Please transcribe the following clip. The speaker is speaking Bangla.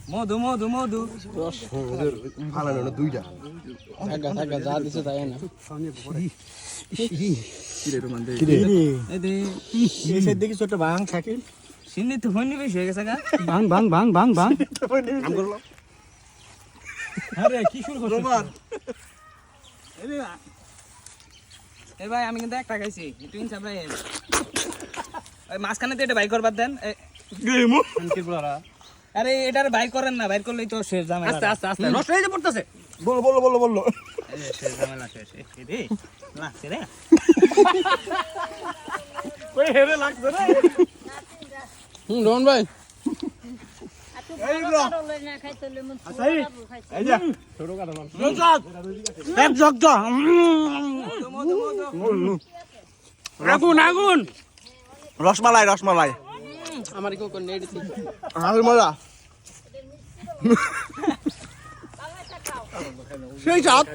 মধু মধু মধু রস ফালানো না দুইটা থাকা যা দিছে তাই না কিরে রোমান দে কিরে এই দে এসের দিকে ছোট ভাঙ শাকিল সিন্নি তো ফোন বেশি হয়ে গেছে গা ভাঙ ভাঙ ভাঙ ভাঙ ভাঙ আম করলাম আরে কি শুরু করছিস রোমান এ ভাই আমি কিন্তু একটা খাইছি তুই ইনসাফ ভাই ওই মাঝখানে তো এটা বাইক করবার দেন কি বলারা আরে এটার বাইক করেন না বাইক করলেই তো শেষ ঝামেলা আস্তে আস্তে আস্তে নষ্ট হয়ে পড়তেছে বললো এই যে শেষ ঝামেলা শেষ এই রে লাগছে রে কই হেরে লাগছে রে রোহন ভাই এই লো এই যে ছোট কাটা মাল এক জগ জগ মধু মধু আগুন আগুন রসমালাই আমার কেউ কোন নেই দিছি আর মজা সেই সাত